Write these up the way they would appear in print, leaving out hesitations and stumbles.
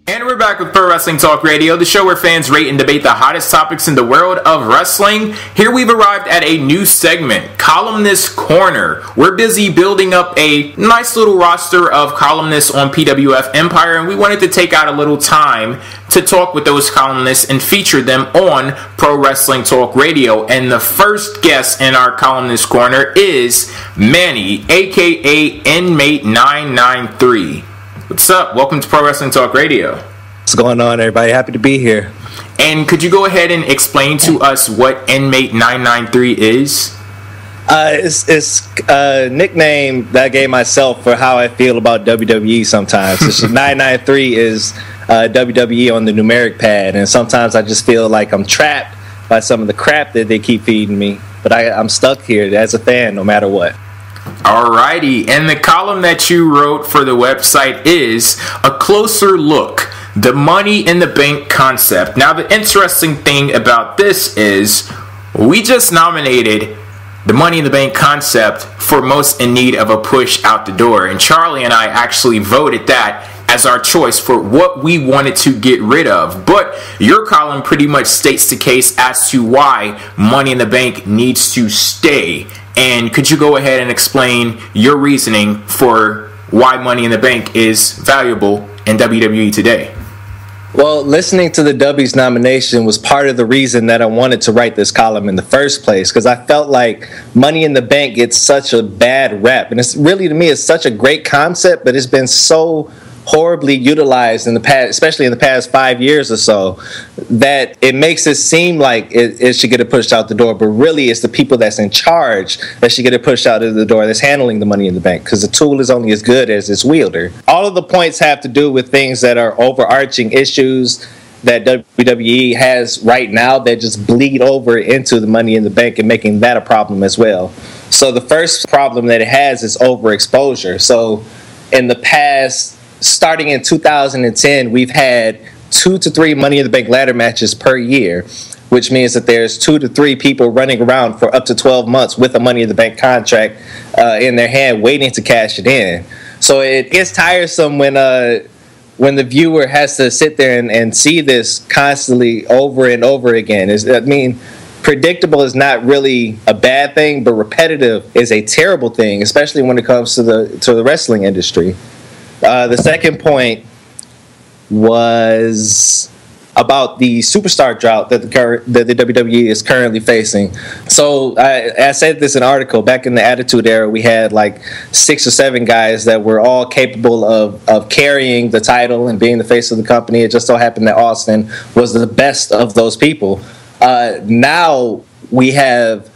And we're back with Pro Wrestling Talk Radio, the show where fans rate and debate the hottest topics in the world of wrestling. Here we've arrived at a new segment, Columnist Corner. We're busy building up a nice little roster of columnists on PWF Empire, and we wanted to take out a little time to talk with those columnists and feature them on Pro Wrestling Talk Radio. And the first guest in our Columnist Corner is Manny, aka Inmate 993. What's up? Welcome to Pro Wrestling Talk Radio. What's going on, everybody? Happy to be here. And could you go ahead and explain to us what Inmate 993 is? It's a nickname that I gave myself for how I feel about WWE sometimes. 993 is WWE on the numeric pad, and sometimes I just feel like I'm trapped by some of the crap that they keep feeding me. But I'm stuck here as a fan no matter what. Alrighty, and the column that you wrote for the website is A Closer Look, the Money in the Bank Concept. Now, the interesting thing about this is we just nominated the Money in the Bank concept for most in need of a push out the door, and Charlie and I actually voted that as our choice for what we wanted to get rid of. But your column pretty much states the case as to why Money in the Bank needs to stay. And could you go ahead and explain your reasoning for why Money in the Bank is valuable in WWE today? Well, listening to the W's nomination was part of the reason that I wanted to write this column in the first place, because I felt like Money in the Bank gets such a bad rep. And it's really, to me, it's such a great concept, but it's been so horribly utilized in the past, especially in the past 5 years or so, that it makes it seem like it should get it pushed out the door, but really it's the people that's in charge that should get it pushed out of the door, that's handling the Money in the Bank, because the tool is only as good as its wielder. All of the points have to do with things that are overarching issues that WWE has right now that just bleed over into the Money in the Bank and making that a problem as well. So the first problem that it has is overexposure. So in the past, starting in 2010, we've had 2 to 3 Money in the Bank ladder matches per year, which means that there's 2 to 3 people running around for up to 12 months with a Money in the Bank contract in their hand waiting to cash it in. So it gets tiresome when the viewer has to sit there and see this constantly over and over again. Predictable is not really a bad thing, but repetitive is a terrible thing, especially when it comes to the wrestling industry. The second point was about the superstar drought that the WWE is currently facing. So I said this in an article. Back in the Attitude Era, we had like 6 or 7 guys that were all capable of carrying the title and being the face of the company. It just so happened that Austin was the best of those people. Now we have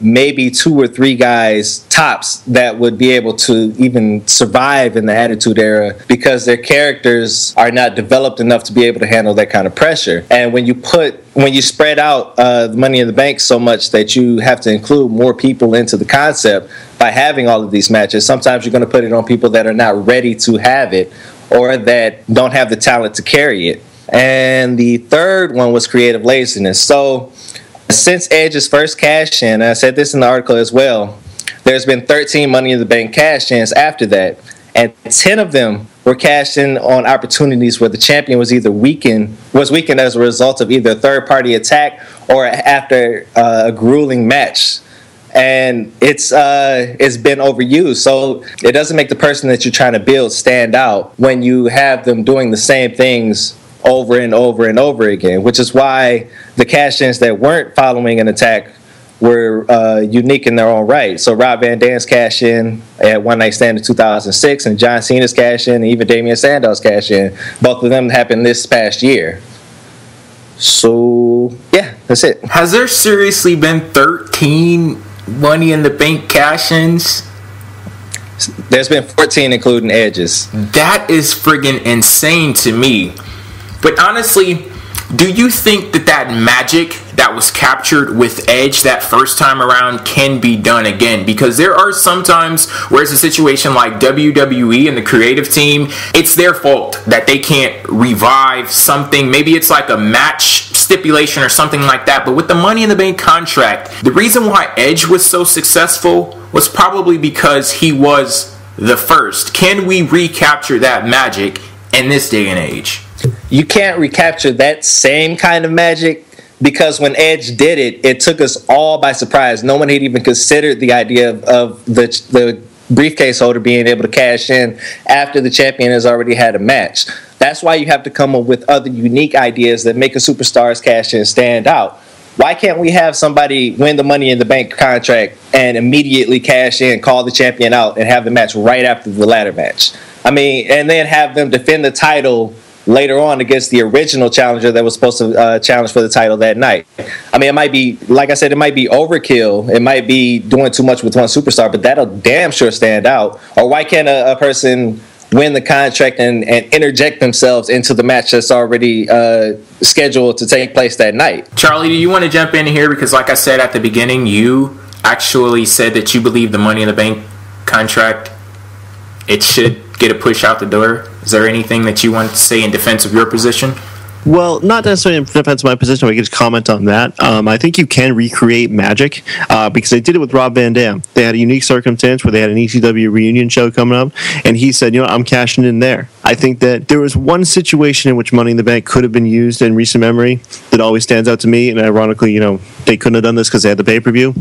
maybe 2 or 3 guys tops that would be able to even survive in the Attitude Era because their characters are not developed enough to be able to handle that kind of pressure. And when you spread out the Money in the Bank so much that you have to include more people into the concept by having all of these matches, sometimes you're going to put it on people that are not ready to have it or that don't have the talent to carry it. And the third one was creative laziness. So since Edge's first cash-in, and I said this in the article as well, there's been 13 Money in the Bank cash-ins after that, and 10 of them were cashed in on opportunities where the champion was either weakened as a result of either a third-party attack or after a grueling match. And it's been overused, so it doesn't make the person that you're trying to build stand out when you have them doing the same things over and over and over again, which is why the cash-ins that weren't following an attack were unique in their own right. So Rob Van Dam's cash-in at One Night Stand in 2006, and John Cena's cash-in, and even Damien Sandow's cash-in, both of them happened this past year. So, yeah, that's it. Has there seriously been 13 Money in the Bank cash-ins? There's been 14, including Edge's. That is friggin' insane to me. But honestly, do you think that magic that was captured with Edge that first time around can be done again? Because there are some times where it's a situation like WWE and the creative team, it's their fault that they can't revive something. Maybe it's like a match stipulation or something like that. But with the Money in the Bank contract, the reason why Edge was so successful was probably because he was the first. Can we recapture that magic in this day and age? you can't recapture that same kind of magic, because when Edge did it, it took us all by surprise. No one had even considered the idea of the briefcase holder being able to cash in after the champion has already had a match. That's why you have to come up with other unique ideas that make a superstar's cash in stand out. Why can't we have somebody win the Money in the Bank contract and immediately cash in, call the champion out, and have the match right after the ladder match? I mean, and then have them defend the title later on against the original challenger that was supposed to challenge for the title that night. I mean, it might be, like I said, it might be overkill. It might be doing too much with one superstar, but that'll damn sure stand out. Or why can't a person win the contract and interject themselves into the match that's already scheduled to take place that night? Charlie, do you want to jump in here? Because like I said at the beginning, you actually said that you believe the Money in the Bank contract, it should get a push out the door. Is there anything that you want to say in defense of your position? Well, not necessarily in defense of my position, but I could just comment on that. I think you can recreate magic because they did it with Rob Van Dam. They had a unique circumstance where they had an ECW reunion show coming up, and he said, I'm cashing in there. I think that there was one situation in which Money in the Bank could have been used in recent memory that always stands out to me, and ironically, they couldn't have done this because they had the pay-per-view.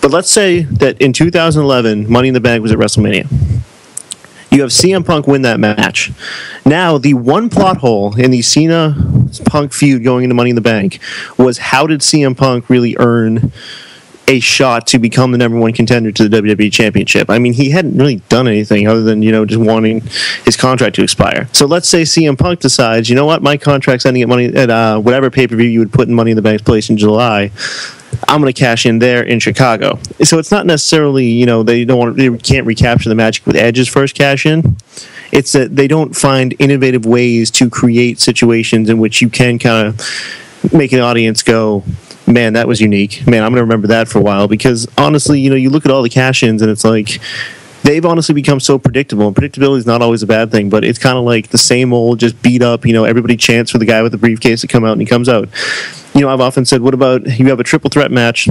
But let's say that in 2011, Money in the Bank was at WrestleMania. You have CM Punk win that match. Now, the one plot hole in the Cena-Punk feud going into Money in the Bank was, how did CM Punk really earn a shot to become the number one contender to the WWE Championship? I mean, he hadn't really done anything other than, just wanting his contract to expire. So let's say CM Punk decides, my contract's ending at whatever pay-per-view you would put in Money in the Bank's place in July. I'm going to cash in there in Chicago. So it's not necessarily, they can't recapture the magic with Edge's first cash in. It's that they don't find innovative ways to create situations in which you can kind of make an audience go, man, that was unique. Man, I'm going to remember that for a while. Because honestly, you look at all the cash ins and it's like, they've honestly become so predictable. And predictability is not always a bad thing, but it's kind of like the same old, just beat up, everybody chants for the guy with the briefcase to come out, and he comes out. I've often said, what about you have a triple threat match?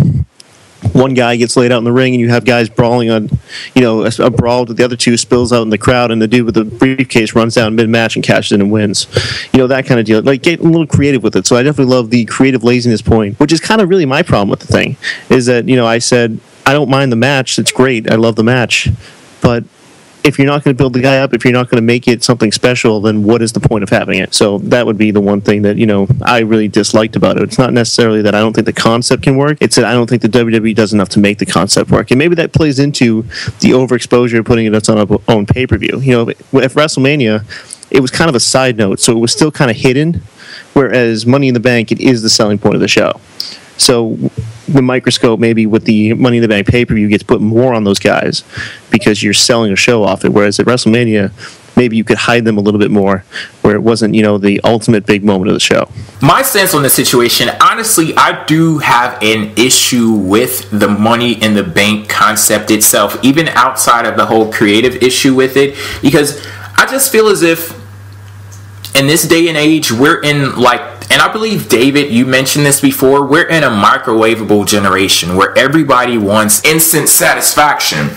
One guy gets laid out in the ring, and you have guys brawling on, a brawl with the other two spills out in the crowd, and the dude with the briefcase runs down mid-match and cashes in and wins. That kind of deal. Like, get a little creative with it. So I definitely love the creative laziness point, which is kind of really my problem with the thing, is that, I said, I don't mind the match. It's great. I love the match. But if you're not going to build the guy up, if you're not going to make it something special, then what is the point of having it? So that would be the one thing that, I really disliked about it. It's not necessarily that I don't think the concept can work. It's that I don't think the WWE does enough to make the concept work. And maybe that plays into the overexposure of putting it on its own pay-per-view. If WrestleMania, it was kind of a side note, so it was still kind of hidden, whereas Money in the Bank, it is the selling point of the show. So the microscope maybe with the Money in the Bank pay-per-view gets put more on those guys because you're selling a show off it, whereas at WrestleMania, maybe you could hide them a little bit more where it wasn't, the ultimate big moment of the show. My stance on the situation, honestly, I do have an issue with the Money in the Bank concept itself, even outside of the whole creative issue with it, because I just feel as if in this day and age, we're in and I believe, David, you mentioned this before, we're in a microwavable generation where everybody wants instant satisfaction.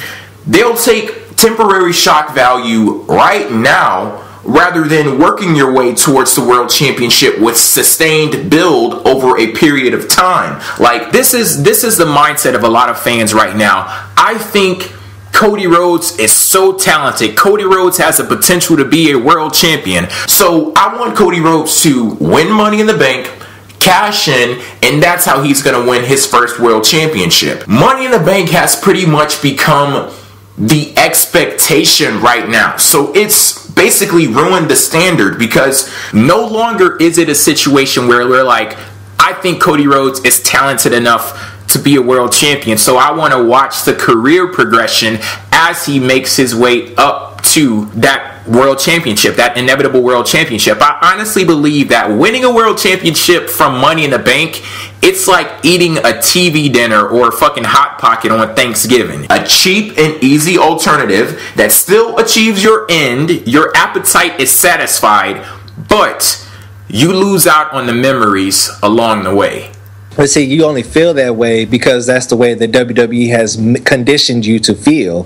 They'll take temporary shock value right now rather than working your way towards the World Championship with sustained build over a period of time. This is the mindset of a lot of fans right now. I think Cody Rhodes is so talented. Cody Rhodes has the potential to be a world champion. So I want Cody Rhodes to win Money in the Bank, cash in, and that's how he's going to win his first world championship. Money in the Bank has pretty much become the expectation right now. So it's basically ruined the standard because no longer is it a situation where we're like, I think Cody Rhodes is talented enough to be a world champion, so I want to watch the career progression as he makes his way up to that world championship, that inevitable world championship. I honestly believe that winning a world championship from Money in the Bank, it's like eating a TV dinner or a fucking Hot Pocket on Thanksgiving. A cheap and easy alternative that still achieves your end, your appetite is satisfied, but you lose out on the memories along the way. But see, you only feel that way because that's the way that WWE has conditioned you to feel.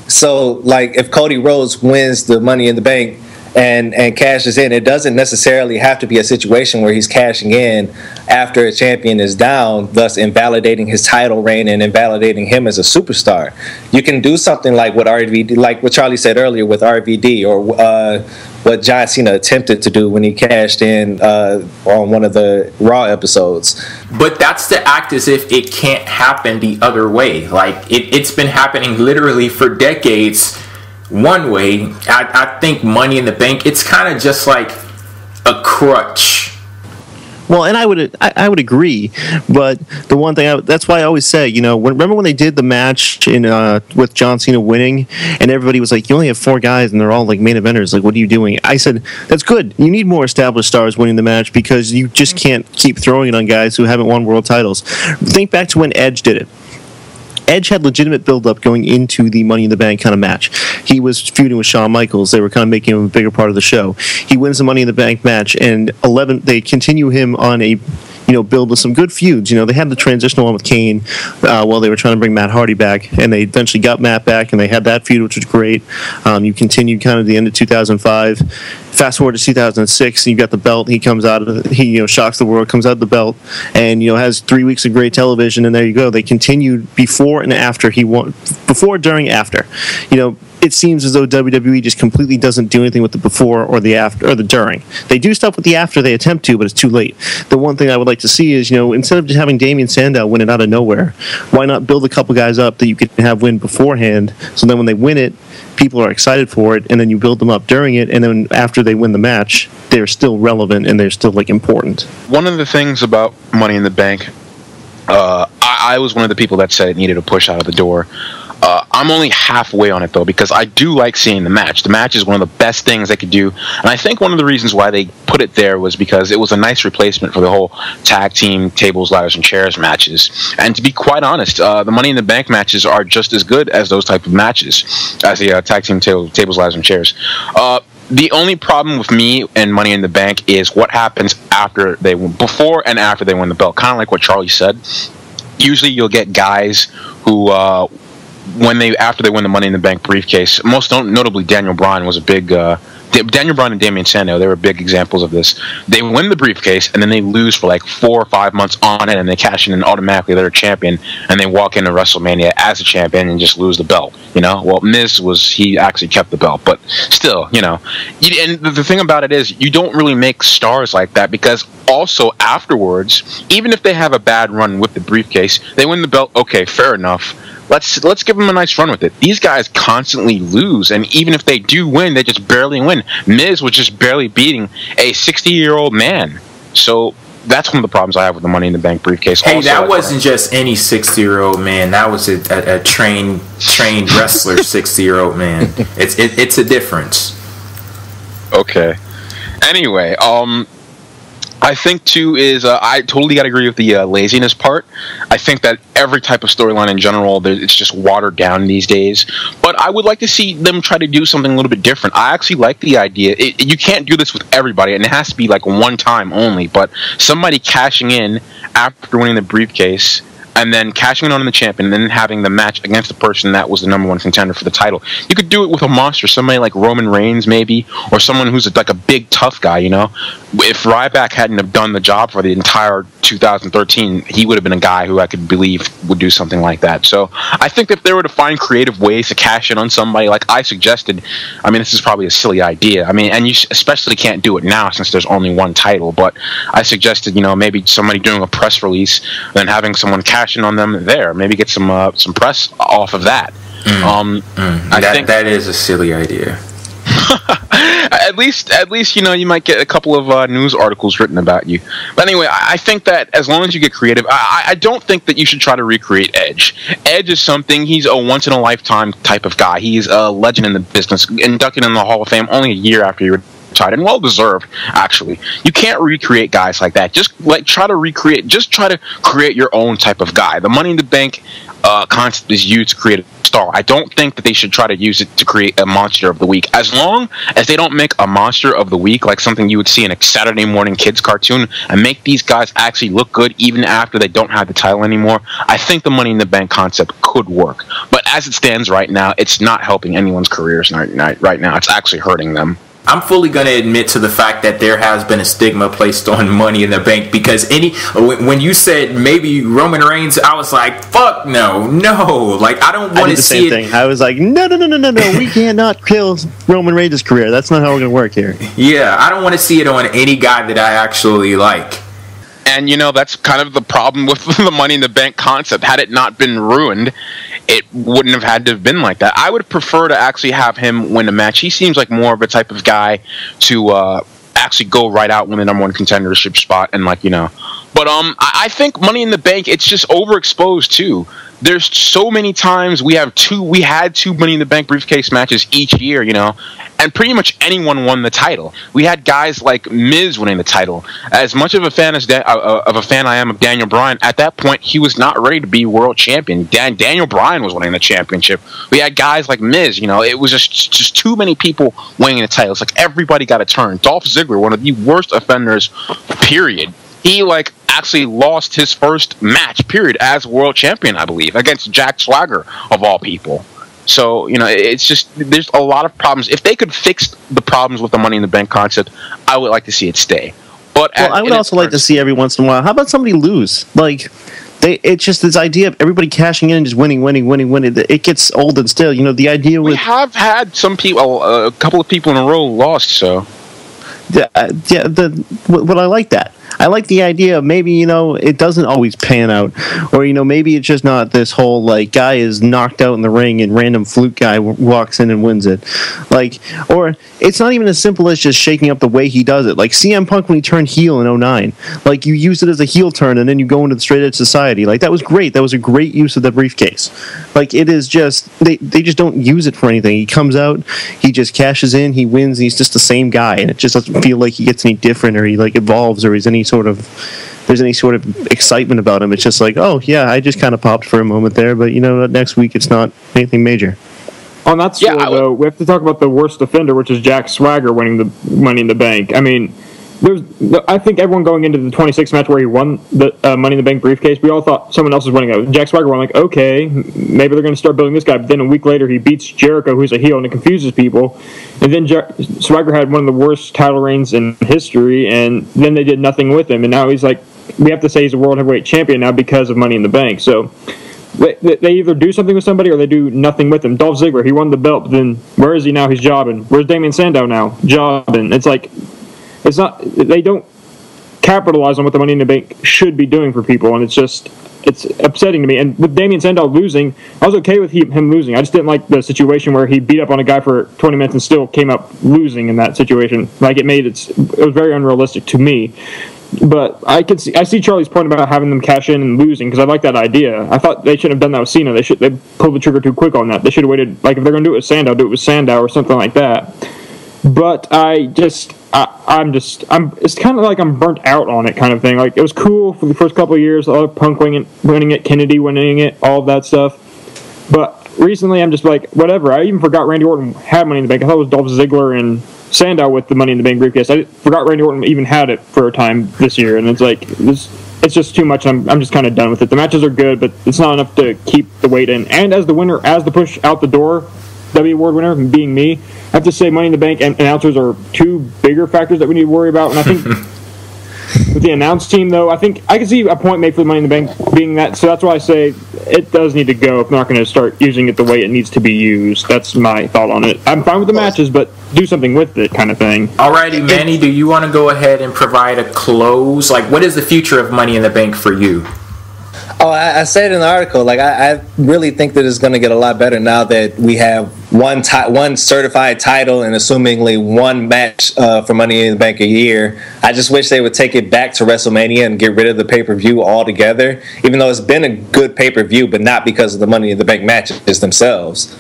So, if Cody Rhodes wins the Money in the Bank and cashes in. It doesn't necessarily have to be a situation where he's cashing in after a champion is down, thus invalidating his title reign and invalidating him as a superstar. You can do something like what RVD, like what Charlie said earlier with RVD, or what John Cena attempted to do when he cashed in on one of the Raw episodes. But that's to act as if it can't happen the other way. Like, it's been happening literally for decades one way. I think Money in the Bank, it's kind of just like a crutch. Well, and I would agree, but the one thing that's why I always say, remember when they did the match in with John Cena winning, and everybody was like, you only have 4 guys and they're all like main eventers, like what are you doing? I said, that's good. You need more established stars winning the match because you just can't keep throwing it on guys who haven't won world titles. Think back to when Edge did it. Edge had legitimate build-up going into the Money in the Bank kind of match. He was feuding with Shawn Michaels. They were kind of making him a bigger part of the show. He wins the Money in the Bank match, and they continue him on a build with some good feuds. They had the transitional one with Kane while they were trying to bring Matt Hardy back, and they eventually got Matt back, and they had that feud, which was great. You continued kind of the end of 2005. Fast forward to 2006, and you got the belt. He comes out of he shocks the world, comes out of the belt, and has 3 weeks of great television. And there you go. They continued before and after he won, before, during, after. It seems as though WWE just completely doesn't do anything with the before or the after or the during. They do stuff with the after, they attempt to, but it's too late. The one thing I would like to see is, instead of just having Damien Sandow win it out of nowhere, why not build a couple guys up that you could have win beforehand, so then when they win it, people are excited for it, and then you build them up during it, and then after they win the match, they're still relevant and they're still important. One of the things about Money in the Bank, I was one of the people that said it needed a push out of the door. I'm only halfway on it, though, because I do like seeing the match. The match is one of the best things they could do, and I think one of the reasons why they put it there was because it was a nice replacement for the whole tag team tables, ladders, and chairs matches. And to be quite honest, the Money in the Bank matches are just as good as those type of matches, as the tag team tables, ladders, and chairs. The only problem with me and Money in the Bank is what happens after they win, before and after they win the belt. Kind of like what Charlie said. Usually you'll get guys who after they win the Money in the Bank briefcase, most notably Daniel Bryan was a big Daniel Bryan and Damien Sandow, they were big examples of this. They win the briefcase and then they lose for like 4 or 5 months on it, and they cash in and automatically they're a champion, and they walk into WrestleMania as a champion and just lose the belt. Well, Miz he actually kept the belt, but still, and the thing about it is you don't really make stars like that, because also afterwards, even if they have a bad run with the briefcase, they win the belt. Okay, fair enough. Let's give them a nice run with it. These guys constantly lose, and even if they do win, they just barely win. Miz was just barely beating a 60-year-old man. So that's one of the problems I have with the Money in the Bank briefcase. Hey, also, that wasn't just any 60-year-old man. That was a trained wrestler 60-year-old man. It's a difference. Okay. Anyway, I think too is I totally got to agree with the laziness part. I think that every type of storyline in general, it's just watered down these days. But I would like to see them try to do something a little bit different. I actually like the idea. You can't do this with everybody, and it has to be like one time only. But somebody cashing in after winning the briefcase, and then cashing in on the champion, and then having the match against the person that was the #1 contender for the title. You could do it with a monster, somebody like Roman Reigns maybe, or someone who's like a big tough guy, If Ryback hadn't have done the job for the entire 2013, he would have been a guy who I could believe would do something like that. So I think if they were to find creative ways to cash in on somebody, like I suggested, this is probably a silly idea. And you especially can't do it now since there's only one title, but I suggested, maybe somebody doing a press release, then having someone cash in on them there, maybe get some press off of that. I think that is a silly idea. at least you might get a couple of news articles written about you. But anyway, I think that as long as you get creative, I don't think that you should try to recreate Edge. Edge is something, he's a once in a lifetime type of guy. He's a legend in the business, inducted in the Hall of Fame only a year after he retired, and well deserved, actually. You can't recreate guys like that. Just try to create your own type of guy. The Money in the Bank concept is used to create a star. I don't think that they should try to use it to create a monster of the week. As long as they don't make a monster of the week like something you would see in a Saturday morning kids cartoon, and make these guys actually look good even after they don't have the title anymore, I think the Money in the Bank concept could work. But as it stands right now, it's not helping anyone's careers right now. It's actually hurting them. I'm fully going to admit to the fact that there has been a stigma placed on Money in the Bank, because when you said maybe Roman Reigns, I was like, fuck no. Like, I don't want to see it. Thing. I was like, no. We cannot kill Roman Reigns' career. That's not how we're going to work here. Yeah, I don't want to see it on any guy that I actually like. And, that's kind of the problem with the Money in the Bank concept. Had it not been ruined, it wouldn't have had to have been like that. I would prefer to actually have him win a match. He seems like more of a type of guy to actually go right out win the number one contendership spot and But I think Money in the Bank, it's just overexposed too. There's so many times we had two Money in the Bank briefcase matches each year, and pretty much anyone won the title. We had guys like Miz winning the title. As much of a fan I am of Daniel Bryan, at that point he was not ready to be world champion. Daniel Bryan was winning the championship. We had guys like Miz. It was just too many people winning the title. It's like everybody got a turn. Dolph Ziggler, one of the worst offenders, period. He actually lost his first match, period, as world champion, I believe, against Jack Swagger of all people. So, it's just, there's a lot of problems. If they could fix the problems with the Money in the Bank concept, I would like to see it stay. But I would also like to see every once in a while, how about somebody lose? Like, it's just this idea of everybody cashing in and just winning. It gets old and stale. The idea with... We have had some people, a couple of people in a row lost, so... But I like that. I like the idea of maybe, it doesn't always pan out. Or, maybe it's just not this whole, guy is knocked out in the ring and random fluke guy walks in and wins it. Or it's not even as simple as just shaking up the way he does it. Like CM Punk when he turned heel in 2009. You use it as a heel turn and then you go into the straight edge society. That was great. That was a great use of the briefcase. It is just, they just don't use it for anything. He comes out, he just cashes in, he wins, he's just the same guy. And it just doesn't feel like he gets any different or he evolves or there's any sort of excitement about him. It's just oh yeah, I just kind of popped for a moment there, but next week it's not anything major. On that score, though, we have to talk about the worst offender, which is Jack Swagger winning the Money in the Bank. I mean, I think everyone going into the 26th match where he won the Money in the Bank briefcase, we all thought someone else was winning it. Jack Swagger won, okay, maybe they're going to start building this guy. But then a week later, he beats Jericho, who's a heel, and it confuses people. And then Swagger had one of the worst title reigns in history, and then they did nothing with him. And now he's we have to say he's a world heavyweight champion now because of Money in the Bank. So they either do something with somebody or they do nothing with him. Dolph Ziggler, he won the belt, but then where is he now? He's jobbing. Where's Damien Sandow now? Jobbing. It's not, they don't capitalize on what the Money in the Bank should be doing for people, and it's upsetting to me. And with Damien Sandow losing, I was okay with him losing. I just didn't like the situation where he beat up on a guy for 20 minutes and still came up losing in that situation. It was very unrealistic to me. But I see Charlie's point about having them cash in and losing, because I like that idea. I thought they shouldn't have done that with Cena. They pulled the trigger too quick on that. They should have waited. If they're going to do it with Sandow, do it with Sandow or something like that. But it's kind of I'm burnt out on it kind of thing. It was cool for the first couple of years. I love Punk winning it, Kennedy winning it, all of that stuff. But recently I'm just whatever. I even forgot Randy Orton had Money in the Bank. I thought it was Dolph Ziggler and Sandow with the Money in the Bank briefcase. I forgot Randy Orton even had it for a time this year, and it's just too much. I'm just kind of done with it. The matches are good, but it's not enough to keep the weight in. And as the winner, as the push out the door, W Award winner, being me, I have to say Money in the Bank and announcers are two bigger factors that we need to worry about. And I think with the announce team, though, I think I can see a point made for the Money in the Bank being that. So that's why I say it does need to go if they're not going to start using it the way it needs to be used. That's my thought on it. I'm fine with the matches, but do something with it kind of thing. Alrighty, Manny, do you want to go ahead and provide a close? What is the future of Money in the Bank for you? Oh, I said in the article, I really think that it's going to get a lot better now that we have one certified title and assumingly one match for Money in the Bank a year. I just wish they would take it back to WrestleMania and get rid of the pay-per-view altogether, even though it's been a good pay-per-view, but not because of the Money in the Bank matches themselves.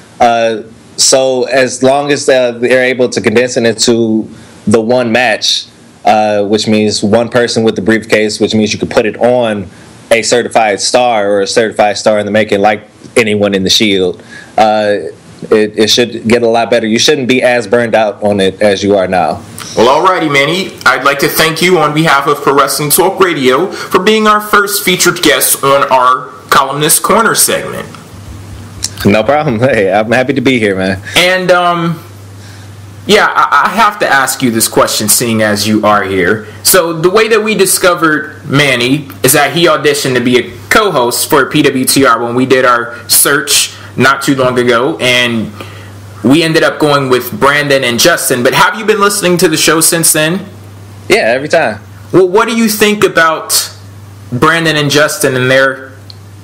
So as long as they're able to condense it into the one match, which means one person with the briefcase, which means you could put it on a certified star or a certified star in the making, like anyone in the Shield, it should get a lot better. You shouldn't be as burned out on it as you are now. Well, alrighty, Manny. I'd like to thank you on behalf of Pro Wrestling Talk Radio for being our first featured guest on our Columnist Corner segment. No problem. Hey, I'm happy to be here, man. And Yeah, I have to ask you this question, seeing as you are here. So the way that we discovered Manny is that he auditioned to be a co-host for PWTR when we did our search not too long ago, and we ended up going with Brandon and Justin. But have you been listening to the show since then? Yeah, every time. Well, what do you think about Brandon and Justin and their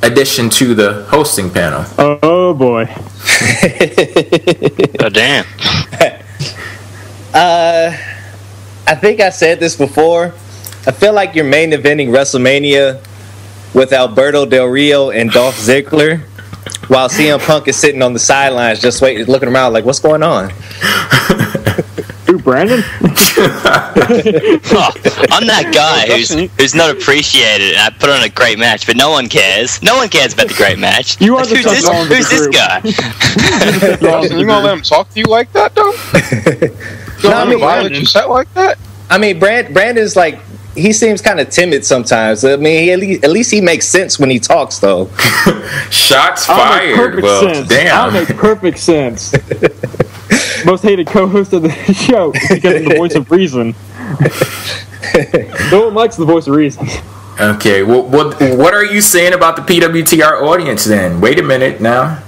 addition to the hosting panel? Oh boy. Oh damn. I think I said this before. I feel like you're main eventing WrestleMania with Alberto Del Rio and Dolph Ziggler, while CM Punk is sitting on the sidelines just waiting, looking around like, what's going on? Who, Brandon? I'm that guy who's not appreciated, and I put on a great match, but no one cares. No one cares about the great match. You are the who's this guy? You gonna let him talk to you like that, though? You set like that? I mean, Brandon's like, he seems kind of timid sometimes. I mean, at least he makes sense when he talks, though. Shots fired. Well, damn. I'll make perfect sense. Most hated co-host of the show because of the voice of reason. No one likes the voice of reason. Okay, well, what are you saying about the PWTR audience then? Wait a minute now.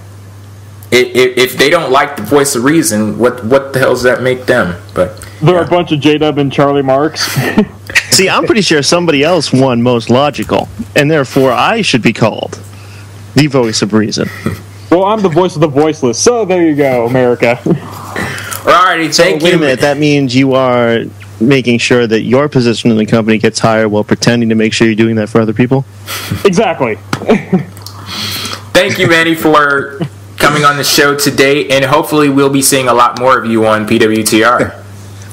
If they don't like the voice of reason, what the hell does that make them? But there are a bunch of J-Dub and Charlie Marks. See, I'm pretty sure somebody else won most logical, and therefore I should be called the voice of reason. Well, I'm the voice of the voiceless, so there you go, America. Alrighty, thank you. Wait a minute, that means you are making sure that your position in the company gets higher while pretending to make sure you're doing that for other people? Exactly. Thank you, Manny, for coming on the show today, and hopefully we'll be seeing a lot more of you on PWTR.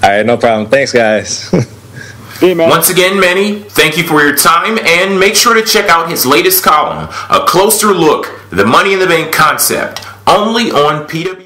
All right, no problem. Thanks, guys. Hey, man. Once again, Manny, thank you for your time, and make sure to check out his latest column, A Closer Look, The Money in the Bank Concept, only on PW.